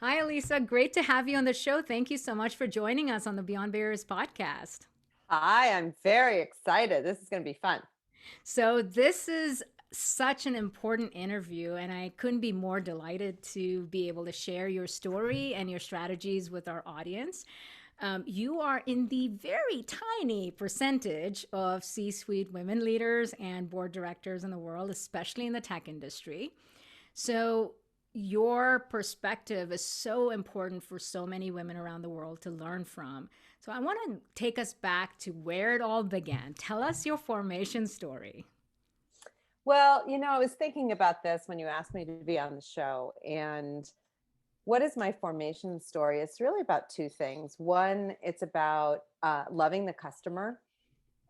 Hi, Elisa. Great to have you on the show. Thank you so much for joining us on the Beyond Barriers podcast. Hi, I'm very excited. This is going to be fun. So, this is such an important interview, and I couldn't be more delighted to be able to share your story and your strategies with our audience. You are in the very tiny percentage of C suite women leaders and board directors in the world, especially in the tech industry. So, your perspective is so important for so many women around the world to learn from. So, I want to take us back to where it all began. Tell us your formation story. Well, I was thinking about this when you asked me to be on the show. And what is my formation story? It's really about two things. One, it's about loving the customer.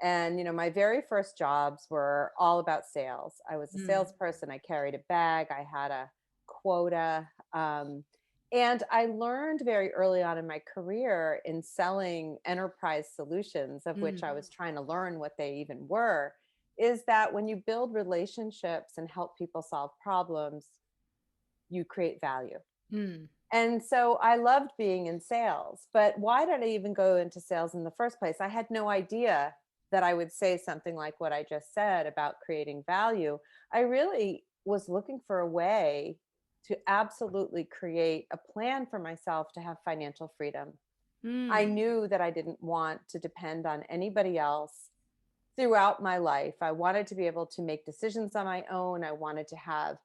And, my very first jobs were all about sales. I was a Mm, salesperson. I carried a bag, I had a quota. And I learned very early on in my career in selling enterprise solutions, of which mm, I was trying to learn what they even were, is that when you build relationships and help people solve problems, you create value. mm, And so I loved being in sales, but why did I even go into sales in the first place? I had no idea that I would say something like what I just said about creating value. I really was looking for a way to absolutely create a plan for myself to have financial freedom. I mm, knew that I didn't want to depend on anybody else throughout my life. I wanted to be able to make decisions on my own. I wanted to have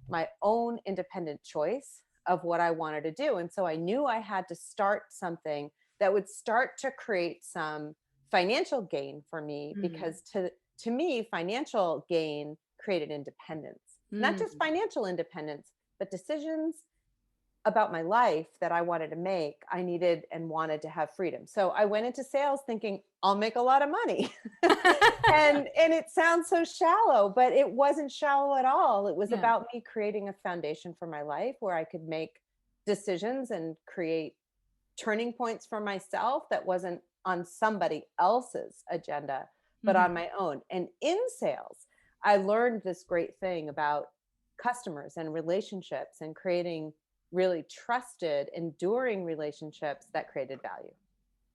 my own independent choice of what I wanted to do. And so I knew I had to start something that would start to create some financial gain for me, mm, because to me financial gain created independence. Not just mm. financial independence, but decisions about my life that I wanted to make, I needed and wanted to have freedom. So I went into sales thinking I'll make a lot of money. And it sounds so shallow, but it wasn't shallow at all. It was Yeah. about me creating a foundation for my life where I could make decisions and create turning points for myself that wasn't on somebody else's agenda, but on Mhm. my own. And in sales, I learned this great thing about customers and relationships and creating really trusted, enduring relationships that created value.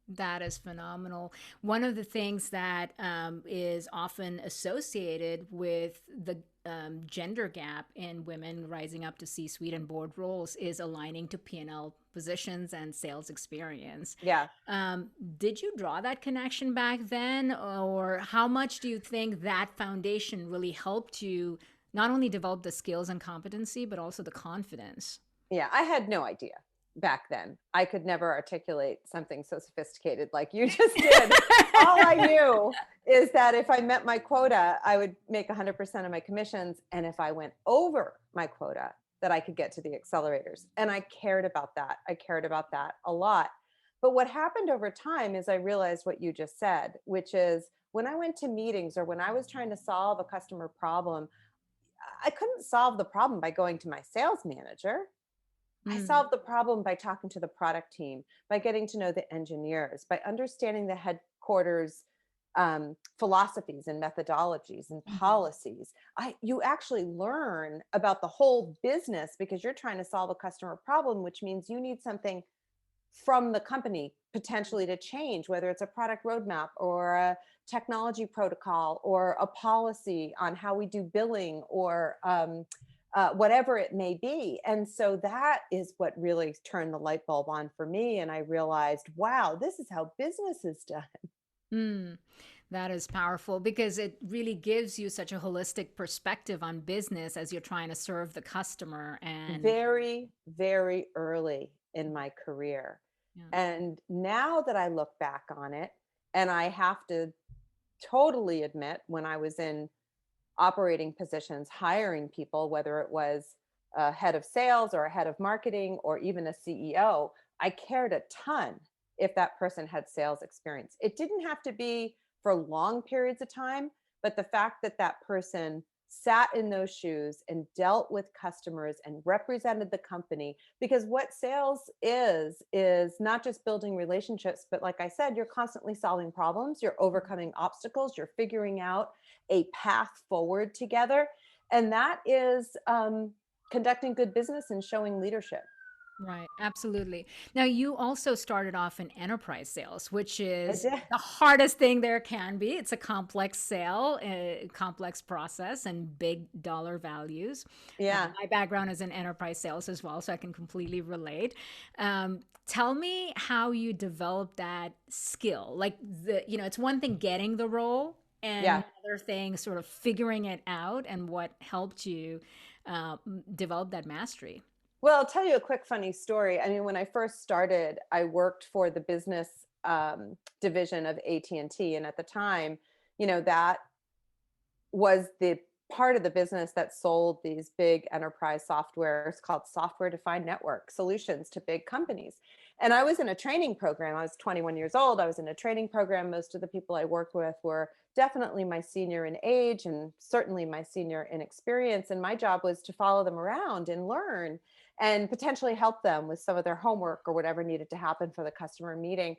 That is phenomenal. One of the things that is often associated with the gender gap in women rising up to C-suite and board roles is aligning to P&L positions and sales experience. Yeah. Um, did you draw that connection back then, or how much do you think that foundation really helped you not only develop the skills and competency, but also the confidence? Yeah, I had no idea back then. I could never articulate something so sophisticated like you just did. All I knew is that if I met my quota, I would make 100% of my commissions. And if I went over my quota, that I could get to the accelerators. And I cared about that. I cared about that a lot. But what happened over time is I realized what you just said, which is when I went to meetings or when I was trying to solve a customer problem, I couldn't solve the problem by going to my sales manager. I Mm, solved the problem by talking to the product team, by getting to know the engineers, by understanding the headquarters philosophies and methodologies and mhm, policies. You actually learn about the whole business because you're trying to solve a customer problem, which means you need something from the company potentially to change, whether it's a product roadmap or a technology protocol or a policy on how we do billing or whatever it may be. And so that is what really turned the light bulb on for me. And I realized, wow, this is how business is done. mm. That is powerful because it really gives you such a holistic perspective on business as you're trying to serve the customer. And Very, very early in my career. yeah. And now that I look back on it, and I have to totally admit, when I was in operating positions, hiring people, whether it was a head of sales or a head of marketing or even a CEO, I cared a ton if that person had sales experience. It didn't have to be for long periods of time, but the fact that that person sat in those shoes and dealt with customers and represented the company, because what sales is not just building relationships, but like I said, you're constantly solving problems, you're overcoming obstacles, you're figuring out a path forward together. And that is conducting good business and showing leadership. Right, absolutely. Now, you also started off in enterprise sales, which I is did. the hardest thing there can be. It's a complex sale, a complex process, and big dollar values. Yeah. My background is in enterprise sales as well, so I can completely relate. Tell me how you developed that skill. Like it's one thing getting the role, Yeah. and another thing sort of figuring it out, and what helped you develop that mastery. Well, I'll tell you a quick funny story. I mean, when I first started, I worked for the business division of AT&T, and T, and at the time, that was the part of the business that sold these big enterprise softwares called software defined network solutions to big companies. And I was in a training program. I was 21 years old. I was in a training program. Most of the people I worked with were definitely my senior in age and certainly my senior in experience. And my job was to follow them around and learn and potentially help them with some of their homework or whatever needed to happen for the customer meeting.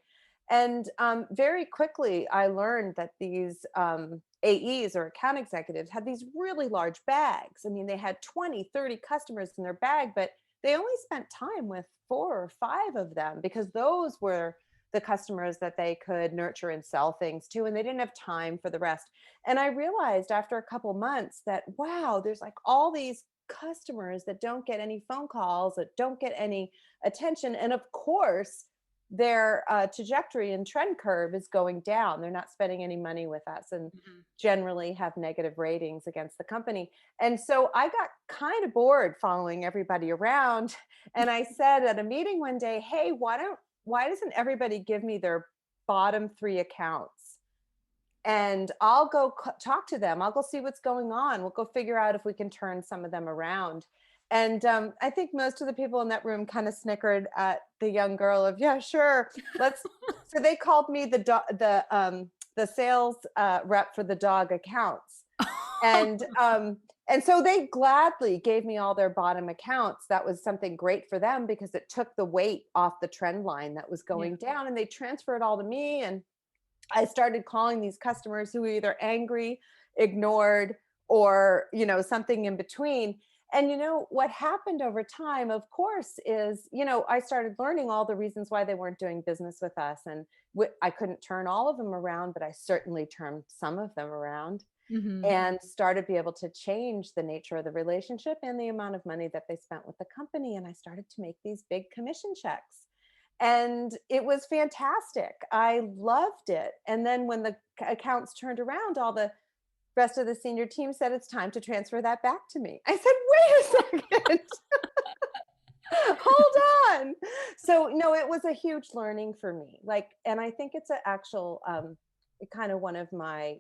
And very quickly, I learned that these AEs or account executives had these really large bags. I mean, they had 20, 30 customers in their bag, but they only spent time with 4 or 5 of them because those were the customers that they could nurture and sell things to, and they didn't have time for the rest. And I realized after a couple months that, wow, there's like all these customers that don't get any phone calls, that don't get any attention. And of course, their trajectory and trend curve is going down. They're not spending any money with us and Mhm. generally have negative ratings against the company. And so I got kind of bored following everybody around. And I said at a meeting one day, hey, why doesn't everybody give me their bottom 3 accounts? And I'll go talk to them. I'll go see what's going on. We'll go figure out if we can turn some of them around. And I think most of the people in that room kind of snickered at the young girl of, yeah, sure, let's. So they called me the sales rep for the dog accounts, and and so they gladly gave me all their bottom accounts. That was something great for them because it took the weight off the trend line that was Yeah. going down, and they transferred it all to me. And I started calling these customers who were either angry, ignored, or, something in between. And what happened over time, of course, is, I started learning all the reasons why they weren't doing business with us. And I couldn't turn all of them around, but I certainly turned some of them around Hmm. and started to be able to change the nature of the relationship and the amount of money that they spent with the company. And I started to make these big commission checks. And it was fantastic. I loved it. And then when the accounts turned around, all the rest of the senior team said it's time to transfer that back to me. I said, wait a second. Hold on. So no, it was a huge learning for me. Like, and I think it's an actual kind of one of my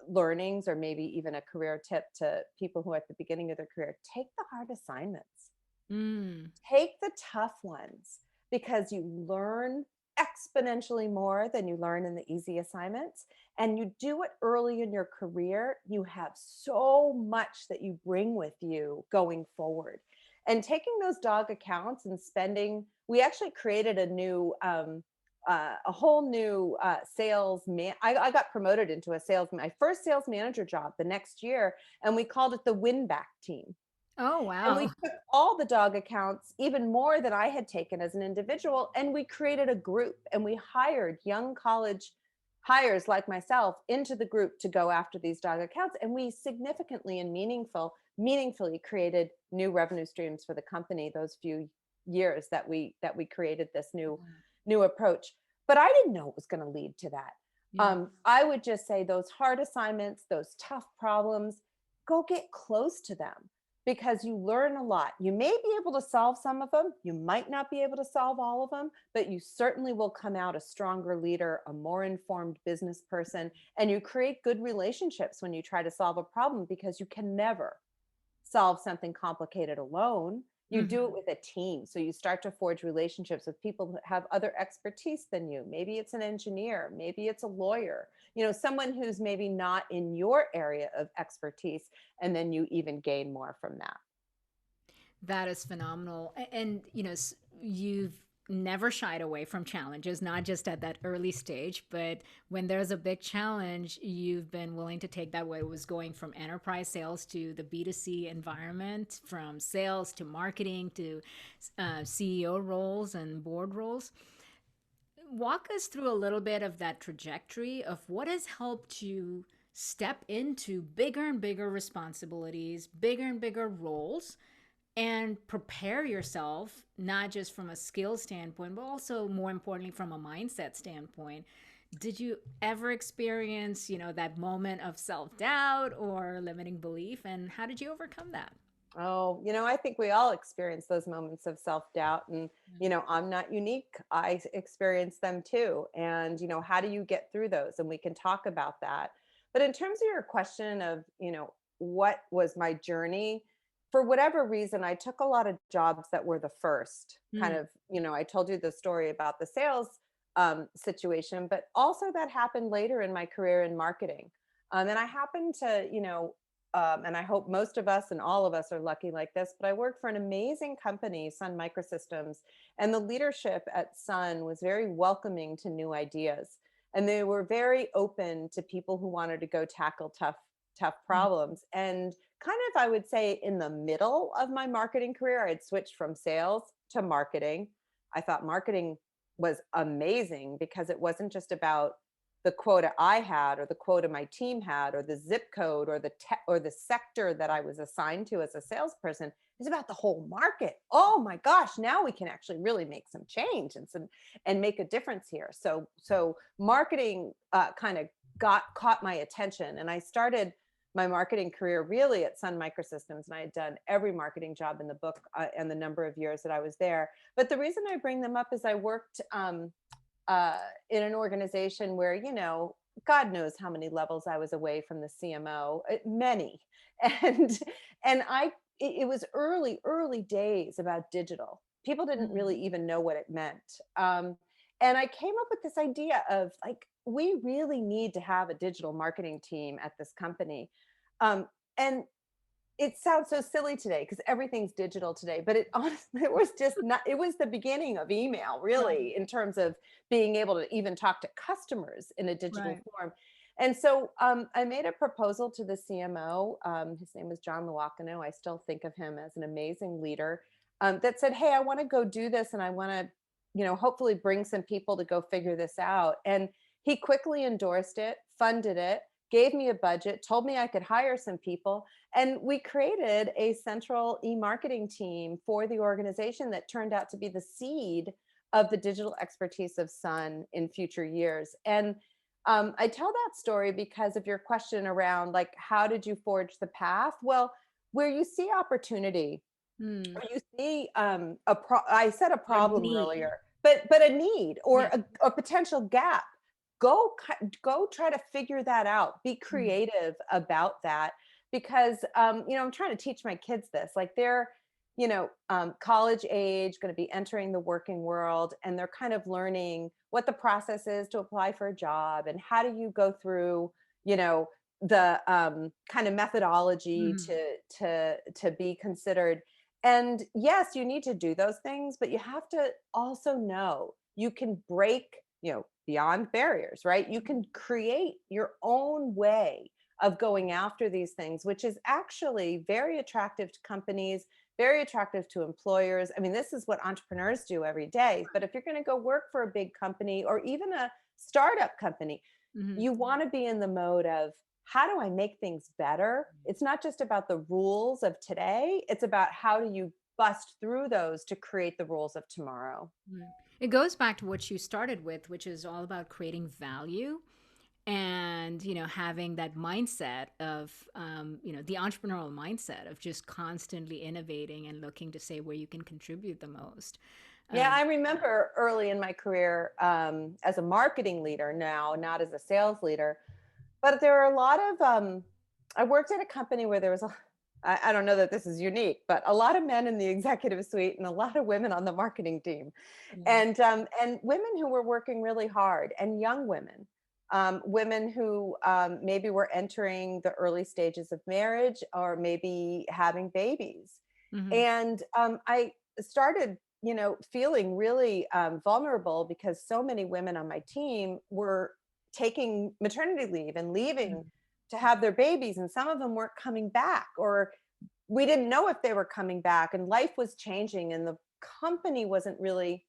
learnings, or maybe even a career tip to people who are at the beginning of their career. Take the hard assignments. Mm. Take the tough ones because you learn exponentially more than you learn in the easy assignments. And you do it early in your career, you have so much that you bring with you going forward. And taking those dog accounts and we actually created a whole new sales man. I got promoted into my first sales manager job the next year, and we called it the win back team. Oh, And we wow. took all the dog accounts, even more than I had taken as an individual, and we created a group, and we hired young college hires like myself into the group to go after these dog accounts. And we significantly and meaningfully created new revenue streams for the company those few years that we created this new approach. But I didn't know it was going to lead to that. Yeah. I would just say those hard assignments, those tough problems, go get close to them because you learn a lot. You may be able to solve some of them. You might not be able to solve all of them, but you certainly will come out a stronger leader, a more informed business person, and you create good relationships when you try to solve a problem because you can never solve something complicated alone. You do it Hmm. with a team. So you start to forge relationships with people who have other expertise than you. Maybe it's an engineer, maybe it's a lawyer, someone who's maybe not in your area of expertise. And then you even gain more from that. That is phenomenal. And, you've never shied away from challenges, not just at that early stage, but when there's a big challenge, you've been willing to take that, where it was going from enterprise sales to the B2C environment, from sales to marketing to CEO roles and board roles. Walk us through a little bit of that trajectory of what has helped you step into bigger and bigger responsibilities, bigger and bigger roles, and prepare yourself, not just from a skill standpoint, but also more importantly from a mindset standpoint. Did you ever experience, that moment of self-doubt or limiting belief, and how did you overcome that? Oh, I think we all experience those moments of self-doubt, and, I'm not unique. Experience them too. And, how do you get through those? And we can talk about that. But in terms of your question of, what was my journey? For whatever reason, I took a lot of jobs that were the first kind Mm. of, I told you the story about the sales situation, but also that happened later in my career in marketing. And I happened to, and I hope most of us and all of us are lucky like this, but I worked for an amazing company, Sun Microsystems, and the leadership at Sun was very welcoming to new ideas. And they were very open to people who wanted to go tackle tough Mm. problems. And kind of, I would say, in the middle of my marketing career, I had switched from sales to marketing. I thought marketing was amazing because it wasn't just about the quota I had or the quota my team had or the zip code or or the sector that I was assigned to as a salesperson. It's about the whole market. Oh my gosh, now we can actually really make some change and make a difference here. So marketing kind of got caught my attention, and I started my marketing career really at Sun Microsystems, and I had done every marketing job in the book and the number of years that I was there. But the reason I bring them up is I worked in an organization where, God knows how many levels I was away from the CMO, many. And it was early days about digital. People didn't Mm. really even know what it meant. And I came up with this idea of like, we really need to have a digital marketing team at this company. And it sounds so silly today because everything's digital today, but it honestly, it was just not, it was the beginning of email, Right, really, in terms of being able to even talk to customers in a digital right. form. And so I made a proposal to the CMO. His name was John Luacano. I still think of him as an amazing leader, that said, hey, I want to go do this, and I want to, hopefully bring some people to go figure this out. And he quickly endorsed it, funded it, gave me a budget, told me I could hire some people, and we created a central e-marketing team for the organization that turned out to be the seed of the digital expertise of Sun in future years. And I tell that story because of your question around like, how did you forge the path? Well, where you see opportunity, Mm. or you see I said a Or problem need. earlier, but a need or Yeah. a potential gap, go try to figure that out. Be Mm. creative about that, because I'm trying to teach my kids this. Like they're college age, going to be entering the working world, and they're kind of learning what the process is to apply for a job and how do you go through you know the kind of methodology Mm. to be considered. And yes, you need to do those things, but you have to also know you can break, beyond barriers, right? You can create your own way of going after these things, which is actually very attractive to companies, very attractive to employers. I mean, this is what entrepreneurs do every day. But if you're going to go work for a big company or even a startup company, Mhm. you want to be in the mode of, how do I make things better? It's not just about the rules of today, it's about how do you bust through those to create the rules of tomorrow. Right. It goes back to what you started with, which is all about creating value and, having that mindset of, the entrepreneurial mindset of just constantly innovating and looking to say where you can contribute the most. Yeah, Um, I remember early in my career, as a marketing leader, now not as a sales leader, but there are a lot of, I worked at a company where there was I don't know that this is unique, but a lot of men in the executive suite and a lot of women on the marketing team, yeah. and women who were working really hard, and young women, women who maybe were entering the early stages of marriage or maybe having babies. Hmm. And I started feeling really vulnerable because so many women on my team were taking maternity leave and leaving Mm. to have their babies, and some of them weren't coming back, or we didn't know if they were coming back, and life was changing, and the company wasn't really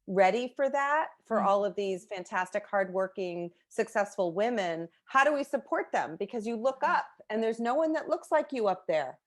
ready for that, for Mm. all of these fantastic, hardworking, successful women. How do we support them? Because you look up and there's no one that looks like you up there.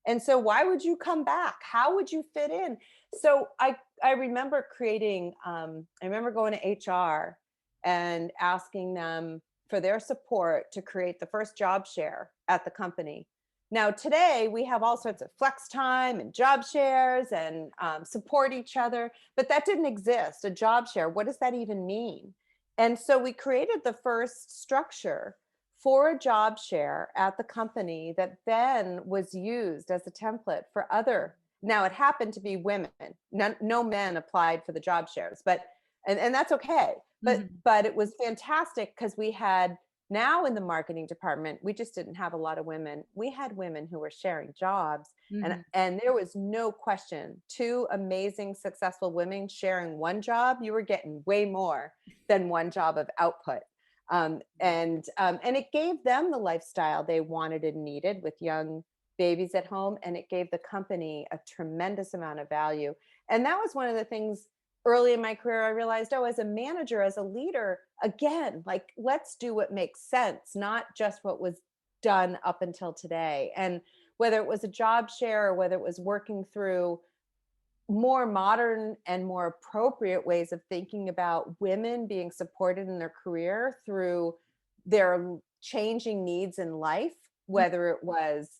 And so why would you come back? How would you fit in? So I remember I remember going to HR and asking them for their support to create the first job share at the company. Now, today we have all sorts of flex time and job shares and support each other, but that didn't exist. A job share, what does that even mean? And so we created the first structure for a job share at the company that then was used as a template for other. Now, it happened to be women. No men applied for the job shares, but and that's okay. Mhm. But it was fantastic because we had, now in the marketing department, we just didn't have a lot of women. We had women who were sharing jobs, and Mhm. there was no question. Two amazing, successful women sharing one job, you were getting way more than one job of output. And it gave them the lifestyle they wanted and needed with young babies at home, and it gave the company a tremendous amount of value. And that was one of the things early in my career I realized, oh, as a manager, as a leader, again, like, let's do what makes sense, not just what was done up until today. And whether it was a job share or whether it was working through more modern and more appropriate ways of thinking about women being supported in their career through their changing needs in life, Mm. whether it was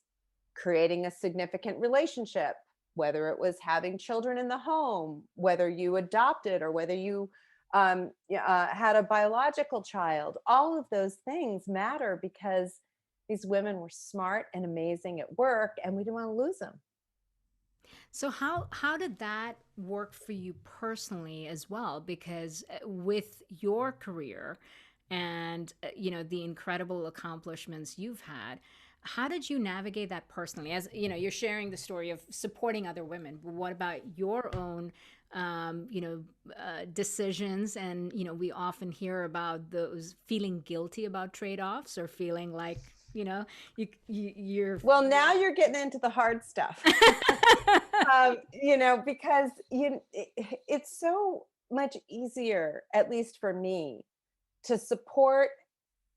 creating a significant relationship, whether it was having children in the home, whether you adopted or whether you had a biological child. All of those things matter because these women were smart and amazing at work, and we didn't want to lose them. So how did that work for you personally as well? Because with your career and the incredible accomplishments you've had, how did you navigate that personally? As you're sharing the story of supporting other women. But what about your own, decisions? And we often hear about those feeling guilty about trade-offs or feeling like you're. Well, now you're getting into the hard stuff. Because it's so much easier, at least for me, to support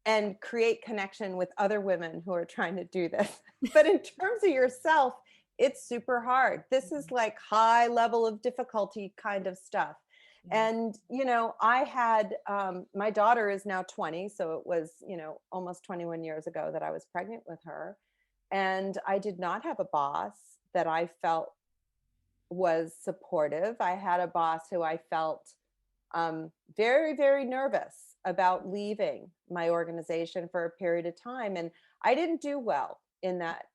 and create connection with other women who are trying to do this. But in terms of yourself, it's super hard. This is like high level of difficulty kind of stuff. Yeah. And, I had my daughter is now 20. So it was, almost 21 years ago that I was pregnant with her. And I did not have a boss that I felt was supportive. I had a boss who I felt very, very nervous about leaving my organization for a period of time. And I didn't do well in that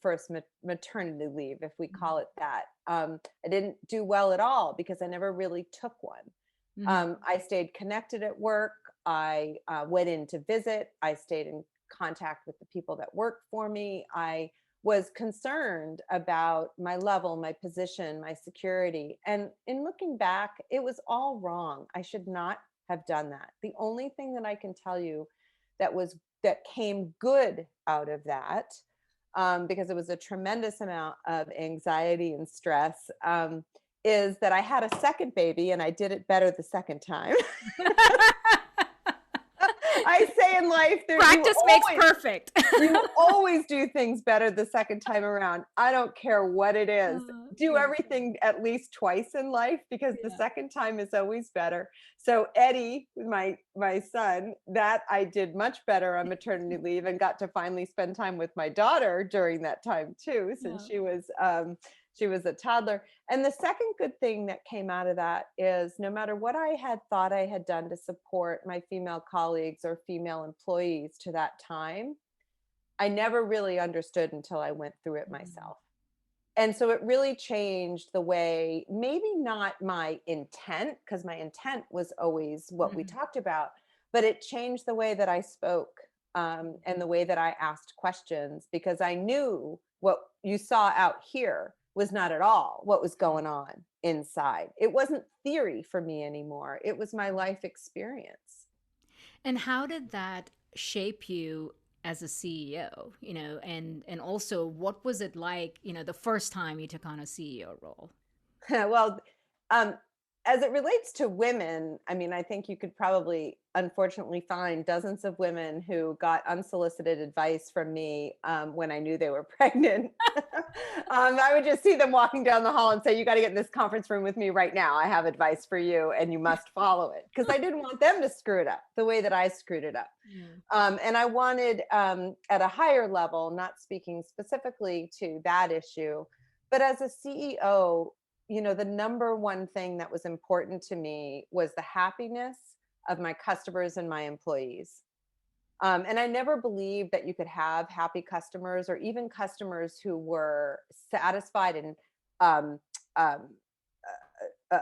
first maternity leave, if we call it that. I didn't do well at all because I never really took one. Mhm. I stayed connected at work. I went in to visit. I stayed in contact with the people that worked for me. I was concerned about my level, my position, my security. And in looking back, it was all wrong. I should not have done that. The only thing that I can tell you that came good out of that, because it was a tremendous amount of anxiety and stress, is that I had a second baby and I did it better the second time. I say in life, there Practice makes perfect. you always do things better the second time around. I don't care what it is. Do Yeah, everything at least twice in life because the yeah. second time is always better. So Eddie, my son, that I did much better on maternity leave and got to finally spend time with my daughter during that time too, since Yeah. she was a toddler. And the second good thing that came out of that is no matter what I had thought I had done to support my female colleagues or female employees to that time, I never really understood until I went through it Mhm. myself. And so it really changed the way, maybe not my intent, because my intent was always what we Mhm. talked about, but it changed the way that I spoke, and the way that I asked questions, because I knew what you saw out here was not at all what was going on inside. It wasn't theory for me anymore. It was my life experience. And how did that shape you as a CEO? And also what was it like, the first time you took on a CEO role? Well, um, as it relates to women, I mean, I think you could probably, unfortunately, find dozens of women who got unsolicited advice from me when I knew they were pregnant. I would just see them walking down the hall and say, "You got to get in this conference room with me right now. I have advice for you, and you must follow it." Because I didn't want them to screw it up the way that I screwed it up. Yeah. And I wanted, at a higher level, not speaking specifically to that issue, but as a CEO, the number one thing that was important to me was the happiness of my customers and my employees. And I never believed that you could have happy customers or even customers who were satisfied and um, um,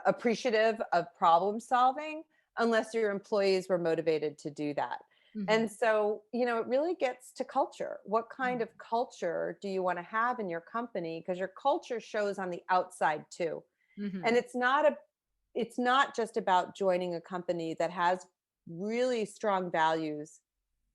appreciative of problem solving unless your employees were motivated to do that. Hmm. And so, it really gets to culture. What kind of culture do you want to have in your company? Because your culture shows on the outside too. And Hmm. it's not just about joining a company that has really strong values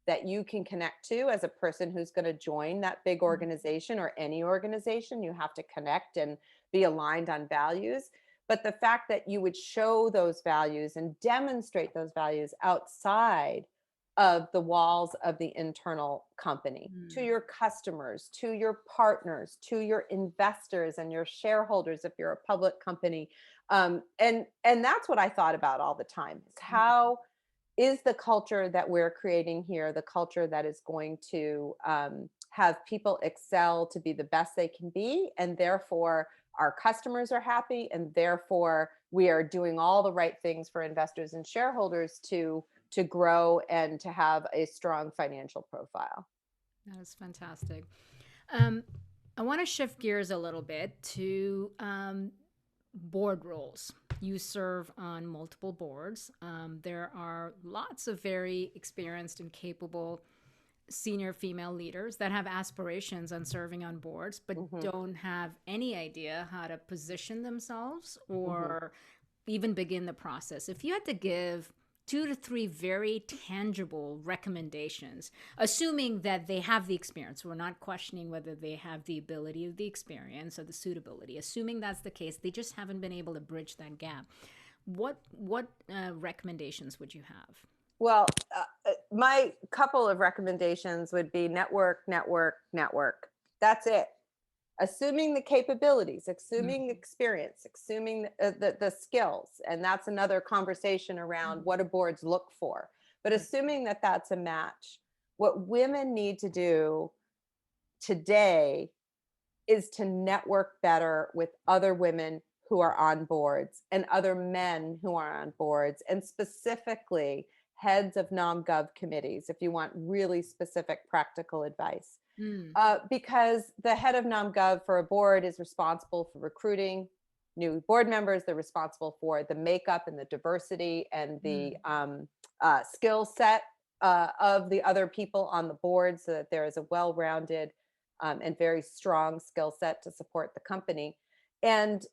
that you can connect to as a person who's going to join that big organization or any organization. You have to connect and be aligned on values. But the fact that you would show those values and demonstrate those values outside of the walls of the internal company to your customers, to your partners, to your investors and your shareholders if you're a public company. And that's what I thought about all the time is how is the culture that we're creating here the culture that is going to have people excel to be the best they can be, and therefore our customers are happy, and therefore we are doing all the right things for investors and shareholders to grow and to have a strong financial profile. That is fantastic. Um, I want to shift gears a little bit to board roles. You serve on multiple boards. There are lots of very experienced and capable senior female leaders that have aspirations on serving on boards, but Hmm. don't have any idea how to position themselves Hmm. or even begin the process. If you had to give 2 to 3 very tangible recommendations, assuming that they have the experience, we're not questioning whether they have the ability of the experience or the suitability. Assuming that's the case, they just haven't been able to bridge that gap. What recommendations would you have? Well, my couple of recommendations would be network, network, network. That's it. Assuming the capabilities, assuming Mhm. experience, assuming the skills. And that's another conversation around what do boards look for. But Right. assuming that that's a match, what women need to do today is to network better with other women who are on boards and other men who are on boards, and specifically heads of nom-gov committees, if you want really specific practical advice. Mm. Because the head of nom-gov for a board is responsible for recruiting new board members. They're responsible for the makeup and the diversity and the Mm. skill set of the other people on the board, so that there is a well-rounded and very strong skill set to support the company. And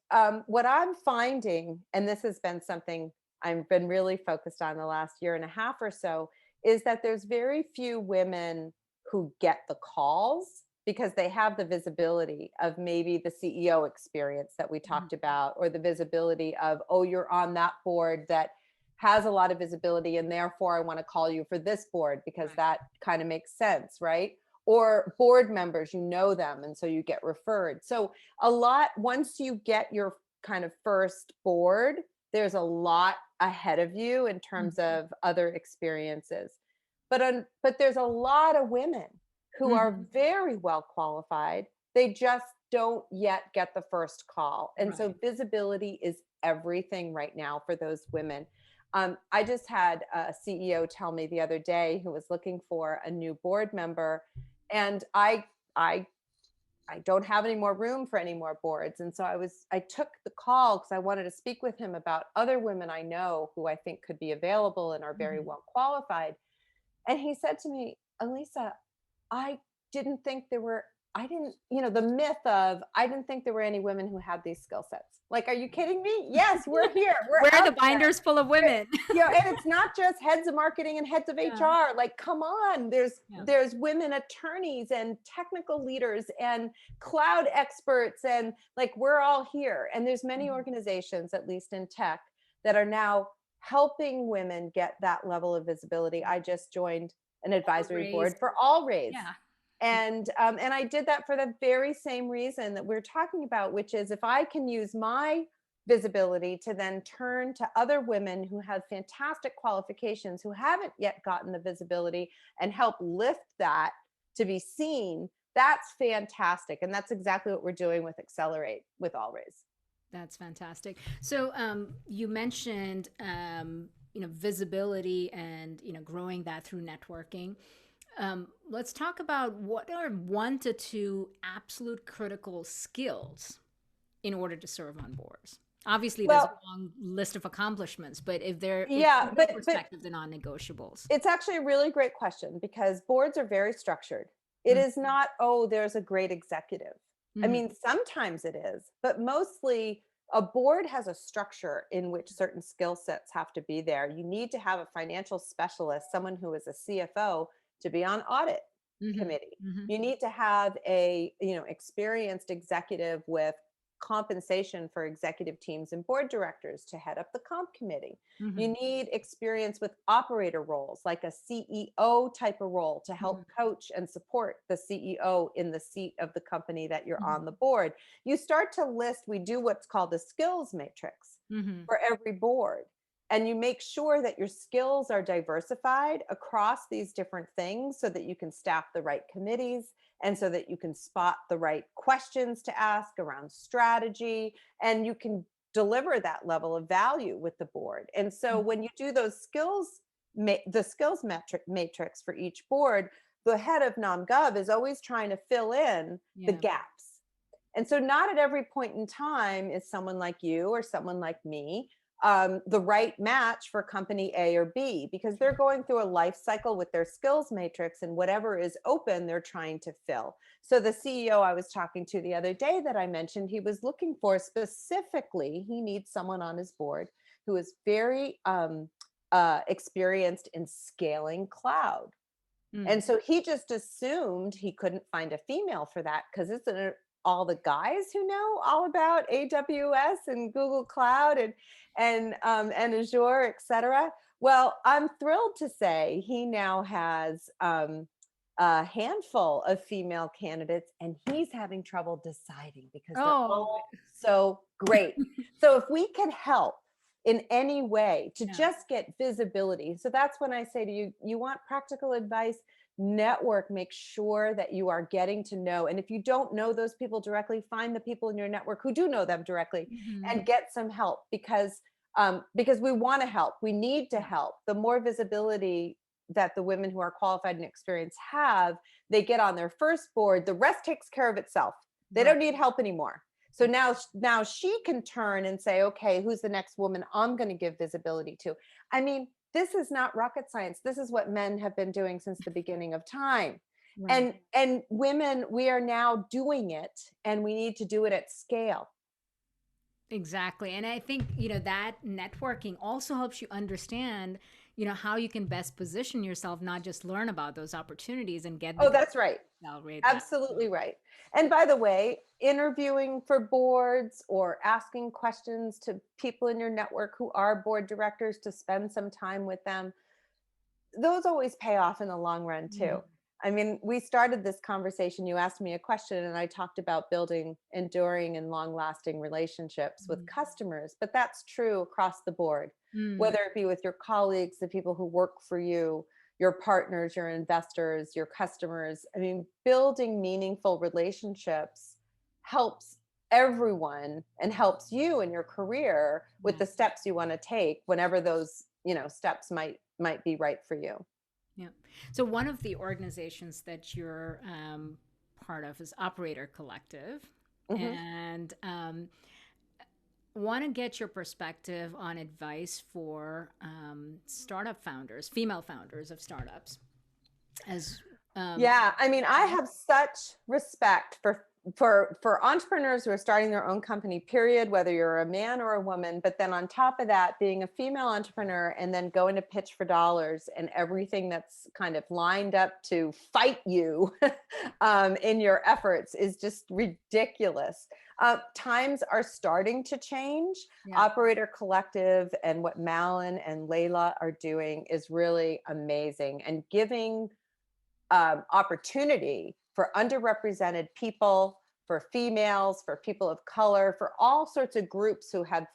what I'm finding, and this has been something I've been really focused on the last year and a half or so, is that there's very few women who get the calls because they have the visibility of maybe the CEO experience that we Mhm. talked about, or the visibility of, oh, you're on that board that has a lot of visibility, and therefore I want to call you for this board because Right. that kind of makes sense, right? Or board members, them, and so you get referred. So a lot, once you get your kind of first board, there's a lot ahead of you in terms Mhm. of other experiences. But there's a lot of women who are Mhm. very well qualified. They just don't yet get the first call. And so Right. visibility is everything right now for those women. I just had a CEO tell me the other day who was looking for a new board member, and I I don't have any more room for any more boards. And so I took the call because I wanted to speak with him about other women I know who I think could be available and are very Mhm. well qualified. And he said to me, Elisa, I didn't think there were I didn't, the myth of I didn't think there were any women who had these skill sets. Like, are you kidding me? Yes, we're here. We're Where are the out there. binders full of women? And it's not just heads of marketing and heads of Yeah, HR. Like, come on, there's yeah. there's women attorneys and technical leaders and cloud experts, and like, we're all here. And there's many Mhm. organizations, at least in tech, that are now helping women get that level of visibility. I just joined an All advisory board raised. for All Raise. Yeah. And I did that for the very same reason that we're talking about, which is if I can use my visibility to then turn to other women who have fantastic qualifications who haven't yet gotten the visibility and help lift that to be seen, that's fantastic. And that's exactly what we're doing with Accelerate with All Raise. That's fantastic. So you mentioned visibility and growing that through networking. Let's talk about what are 1 to 2 absolute critical skills in order to serve on boards. Obviously, there's a Well, long list of accomplishments, but if yeah, from your but perspective, the non-negotiables. it's actually a really great question because boards are very structured. It Mm-hmm. is not, oh, there's a great executive. I Mm-hmm. mean, sometimes it is, but mostly a board has a structure in which certain skill sets have to be there. You need to have a financial specialist, someone who is a CFO, to be on audit Mm-hmm. committee. Mm-hmm. You need to have a, experienced executive with compensation for executive teams and board directors to head up the comp committee. Mm-hmm. You need experience with operator roles, like a CEO type of role to help coach and support the CEO in the seat of the company that you're Mm-hmm. on the board. You start to list, we do what's called a skills matrix Mm-hmm. for every board. And you make sure that your skills are diversified across these different things so that you can staff the right committees and so that you can spot the right questions to ask around strategy, and you can deliver that level of value with the board. And so when you do those skills, the skills metric matrix for each board, the head of NomGov is always trying to fill in the Yeah. gaps. And so not at every point in time is someone like you or someone like me the right match for company A or B, because they're going through a life cycle with their skills matrix, and whatever is open, they're trying to fill. So the CEO I was talking to the other day that I mentioned, he was looking for specifically, he needs someone on his board who is very experienced in scaling cloud. Mm. And so he just assumed he couldn't find a female for that because it's all the guys who know all about AWS and Google Cloud and Azure, et cetera. Well, I'm thrilled to say he now has a handful of female candidates, and he's having trouble deciding because they're Oh, all so great. So if we can help in any way to yeah. just get visibility. So that's when I say to you, you want practical advice, network, make sure that you are getting to know. And if you don't know those people directly, find the people in your network who do know them directly Mm-hmm. and get some help because we want to help. We need to Yeah. help. The more visibility that the women who are qualified and experienced have, they get on their first board, the rest takes care of itself. They Right. don't need help anymore. So now she can turn and say, okay, who's the next woman I'm going to give visibility to? I mean, this is not rocket science. This is what men have been doing since the beginning of time. Right. And women, we are now doing it, and we need to do it at scale. Exactly. And I think, that networking also helps you understand, how you can best position yourself, not just learn about those opportunities and get Oh, the that's right. salary that. Absolutely right. And by the way, interviewing for boards or asking questions to people in your network who are board directors to spend some time with them, those always pay off in the long run too. Mhm. I mean, we started this conversation, you asked me a question, and I talked about building enduring and long lasting relationships with customers, but that's true across the board, Mm. whether it be with your colleagues, the people who work for you, your partners, your investors, your customers. I mean, building meaningful relationships helps everyone and helps you in your career with Yeah. the steps you want to take whenever those, steps might be right for you. Yeah. So one of the organizations that you're part of is Operator Collective, Hmm. and want to get your perspective on advice for startup founders, female founders of startups, as Yeah, I mean, I have such respect for entrepreneurs who are starting their own company, period, whether you're a man or a woman. But then on top of that, being a female entrepreneur and then going to pitch for dollars and everything that's kind of lined up to fight you in your efforts is just ridiculous. Times are starting to change. Yeah. Operator Collective and what Malin and Layla are doing is really amazing and giving opportunity for underrepresented people, for females, for people of color, for all sorts of groups who have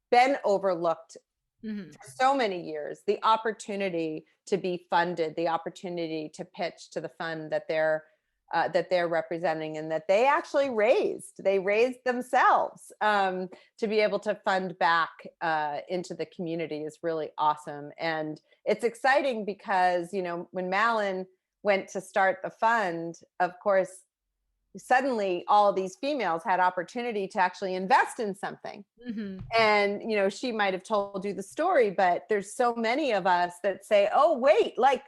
been overlooked Hmm. for so many years, the opportunity to be funded, the opportunity to pitch to the fund that they're representing and that they actually raised. They raised themselves to be able to fund back into the community is really awesome. And it's exciting because, you know, when Malin went to start the fund, of course, suddenly all of these females had opportunity to actually invest in something. Hmm. And, you know, she might have told you the story, but there's so many of us that say, oh, wait, like,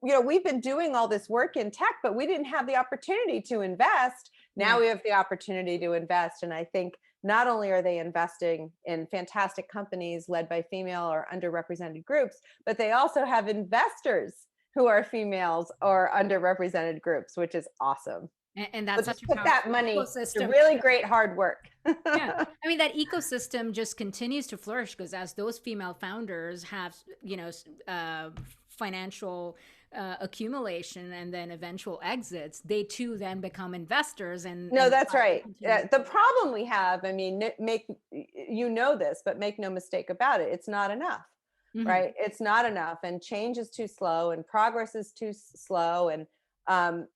you know, we've been doing all this work in tech, but we didn't have the opportunity to invest. Yeah. Now we have the opportunity to invest. And I think not only are they investing in fantastic companies led by female or underrepresented groups, but they also have investors who are females or underrepresented groups, which is awesome. And So that's such just a put that powerful money to ecosystem. really great hard work. Yeah. I mean, that ecosystem just continues to flourish because as those female founders have, financial accumulation and then eventual exits, they too then become investors No, and that's right. continue. The problem we have, I mean, make you know this, but make no mistake about it, it's not enough, Hmm. right? It's not enough, and change is too slow, and progress is too slow. And um,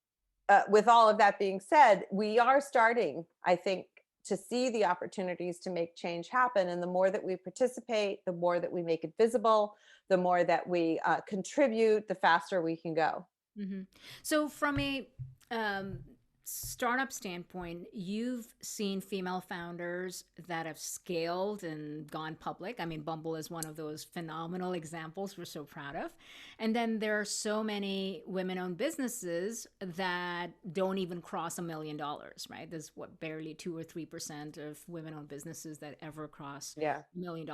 with all of that being said, we are starting, I think, to see the opportunities to make change happen. And the more that we participate, the more that we make it visible, the more that we contribute, the faster we can go. Hmm. So, from a um, startup standpoint, you've seen female founders that have scaled and gone public. I mean, Bumble is one of those phenomenal examples we're so proud of. And then there are so many women owned businesses that don't even cross $1 million, right? There's what, barely 2 or 3% of women owned businesses that ever cross Yeah. $1 million.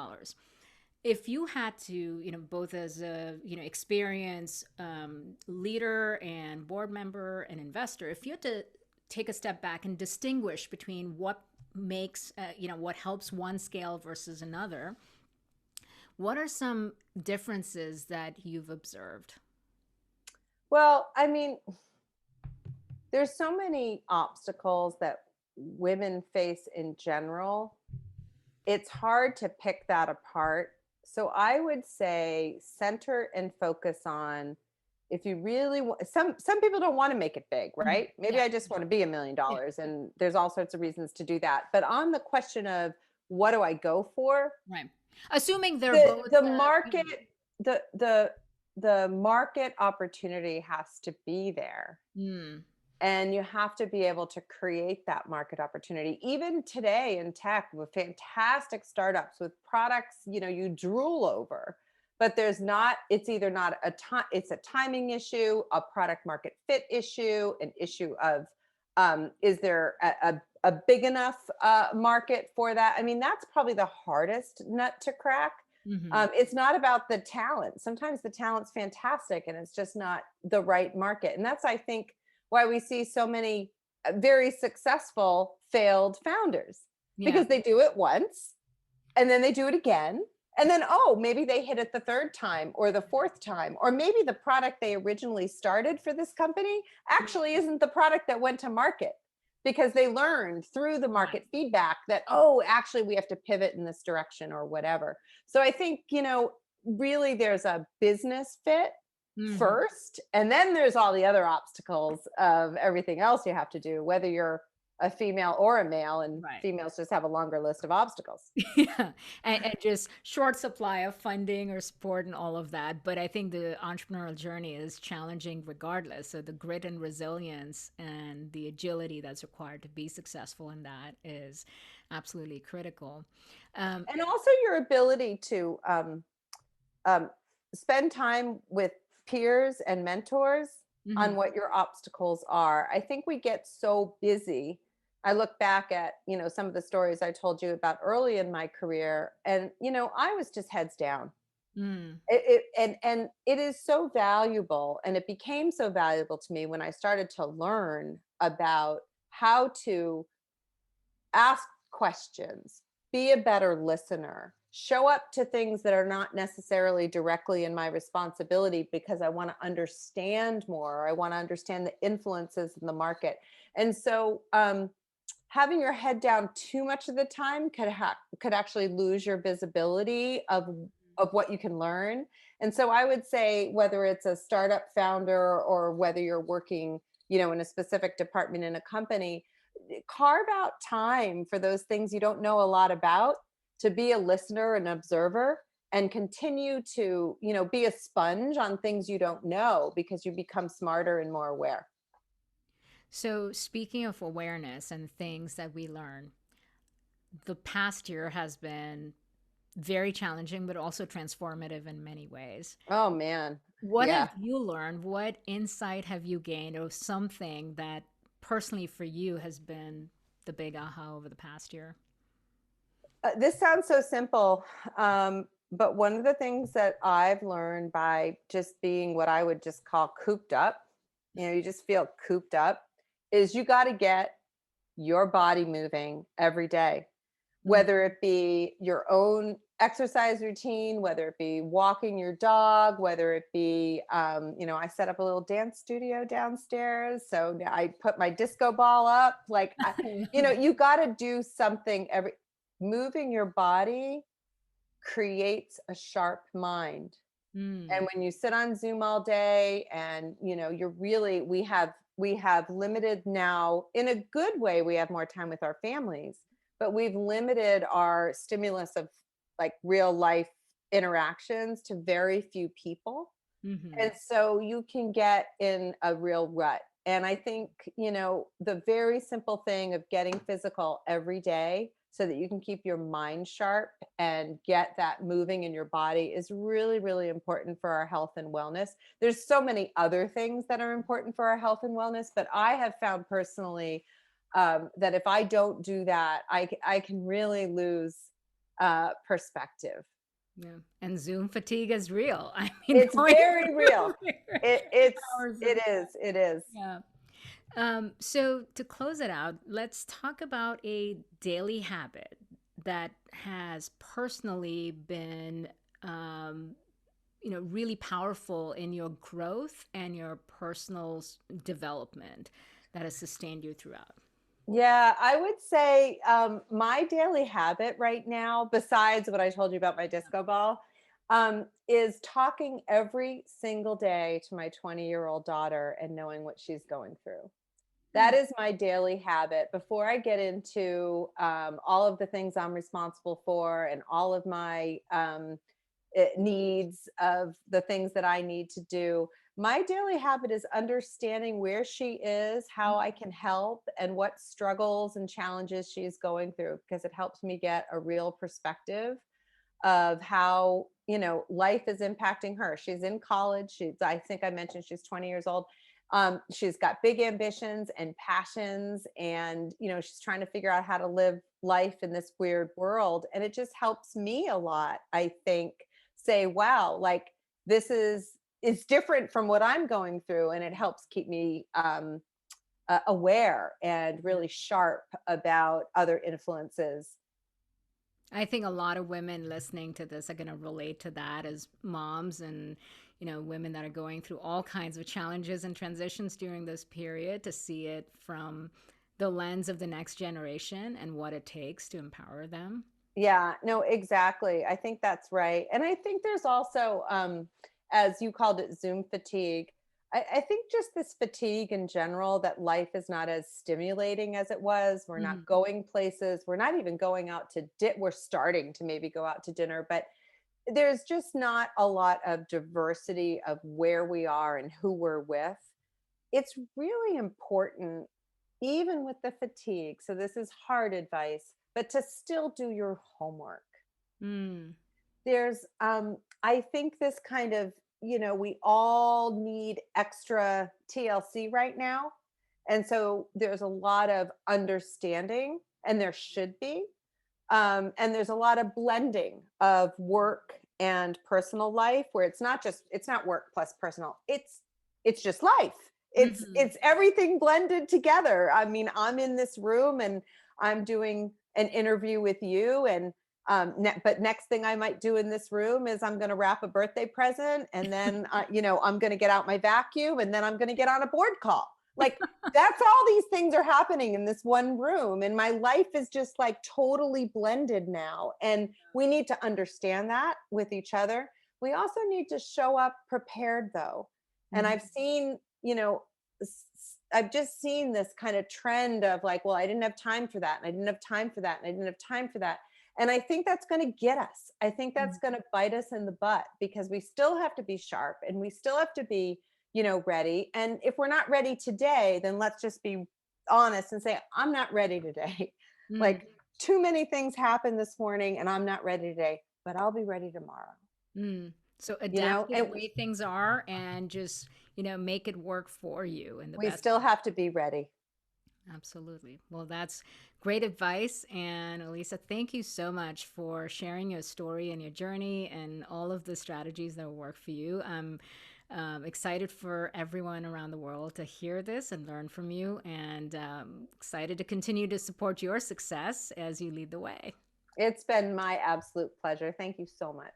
If you had to, both as a, experienced leader and board member and investor, if you had to take a step back and distinguish between what makes, what helps one scale versus another, what are some differences that you've observed? Well, I mean, there's so many obstacles that women face in general. It's hard to pick that apart. So I would say center and focus on if you really want some people don't want to make it big, Mhm. right? Maybe Yeah, I just want to be yeah, $1 million and there's all sorts of reasons to do that. But on the question of what do I go for? right. Assuming they're The both, the market the the the market opportunity has to be there, mm, and you have to be able to create that market opportunity. Even today in tech with fantastic startups with products, you know, you drool over, but there's not, it's either not a time, it's a timing issue, a product market fit issue, an issue of is there a big enough market for that? I mean, that's probably the hardest nut to crack. mhm. It's not about the talent. Sometimes the talent's fantastic and it's just not the right market. And that's, I think, why we see so many very successful failed founders, Yeah, because they do it once and then they do it again. And then, oh, maybe they hit it the third time or the fourth time, or maybe the product they originally started for this company actually isn't the product that went to market because they learned through the right. market feedback that, oh, actually, we have to pivot in this direction or whatever. So I think, you know, really there's a business fit Mhm. first, and then there's all the other obstacles of everything else you have to do, whether you're a female or a male, and Right. females just have a longer list of obstacles. Yeah, and just short supply of funding or support and all of that. But I think the entrepreneurial journey is challenging regardless. So the grit and resilience and the agility that's required to be successful in that is absolutely critical. Um, And also your ability to um, spend time with peers and mentors. on Hmm. what your obstacles are. I think we get so busy. I look back at, some of the stories I told you about early in my career, and I was just heads down. Mm. And it is so valuable, and it became so valuable to me when I started to learn about how to ask questions, be a better listener, show up to things that are not necessarily directly in my responsibility because I want to understand more. I want to understand the influences in the market. And so, having your head down too much of the time could actually lose your visibility of what you can learn. And so I would say, whether it's a startup founder or whether you're working, in a specific department in a company, carve out time for those things you don't know a lot about, to be a listener and observer, and continue to, be a sponge on things you don't know, because you become smarter and more aware. So, speaking of awareness and things that we learn, the past year has been very challenging, but also transformative in many ways. Oh man. What have Yeah. you learned? What insight have you gained, or something that personally for you has been the big aha over the past year? This sounds so simple, but one of the things that I've learned by just being what I would just call cooped up, you just feel cooped up, is you got to get your body moving every day, Mm. whether it be your own exercise routine, whether it be walking your dog, whether it be, I set up a little dance studio downstairs. So I put my disco ball up. Like, you got to do something moving your body creates a sharp mind. Mm. And when you sit on Zoom all day, and we have limited now, in a good way, we have more time with our families, but we've limited our stimulus of like real life interactions to very few people. Hmm. And so you can get in a real rut. And I think, the very simple thing of getting physical every day so that you can keep your mind sharp and get that moving in your body is really, really important for our health and wellness. There's so many other things that are important for our health and wellness, but I have found personally, that if I don't do that, I can really lose perspective. Yeah. And Zoom fatigue is real. I mean, It's going very real. through It it's hours of it is, it is. yeah. So to close it out, let's talk about a daily habit that has personally been, um, really powerful in your growth and your personal development that has sustained you throughout. Yeah, I would say, my daily habit right now, besides what I told you about my disco ball, is talking every single day to my 20-year-old daughter and knowing what she's going through. That Mm. is my daily habit before I get into, all of the things I'm responsible for, and all of my, needs of the things that I need to do. My daily habit is understanding where she is, how I can help, and what struggles and challenges she's going through, because it helps me get a real perspective of how, life is impacting her. She's in college. I think I mentioned she's 20 years old. She's got big ambitions and passions, and she's trying to figure out how to live life in this weird world. And it just helps me a lot, I think, say, wow, like, this is different from what I'm going through, and it helps keep me, aware and really sharp about other influences. I think a lot of women listening to this are going to relate to that as moms and, women that are going through all kinds of challenges and transitions during this period, to see it from the lens of the next generation and what it takes to empower them. Yeah, no, exactly. I think that's right. And I think there's also, as you called it, Zoom fatigue. I think just this fatigue in general, that life is not as stimulating as it was. We're not Mhm. going places. We're not even going out to we're starting to maybe go out to dinner, but there's just not a lot of diversity of where we are and who we're with. It's really important, even with the fatigue. So this is hard advice, but to still do your homework. Mm. There's, I think, this kind of, we all need extra TLC right now. And so there's a lot of understanding, and there should be. And there's a lot of blending of work and personal life, where it's not work plus personal. It's just life. Hmm. It's everything blended together. I mean, I'm in this room and I'm doing an interview with you, and but next thing I might do in this room is I'm going to wrap a birthday present, and then I'm going to get out my vacuum, and then I'm going to get on a board call. Like, that's all these things are happening in this one room, and my life is just like totally blended now, and we need to understand that with each other. We also need to show up prepared, though. And Hmm. I've just seen this kind of trend of like, well, I didn't have time for that, and I didn't have time for that, and I didn't have time for that. And I think that's going to get us. I think that's going to bite us in the butt, because we still have to be sharp, and we still have to be, ready. And if we're not ready today, then let's just be honest and say, I'm not ready today. Hmm. Like, too many things happened this morning, and I'm not ready today, but I'll be ready tomorrow. Mm. So adapt to the And way things are and just, make it work for you in the we best still way. have to be ready. Absolutely. Well, that's great advice. And Elisa, thank you so much for sharing your story and your journey and all of the strategies that will work for you. I'm excited for everyone around the world to hear this and learn from you, and excited to continue to support your success as you lead the way. It's been my absolute pleasure. Thank you so much.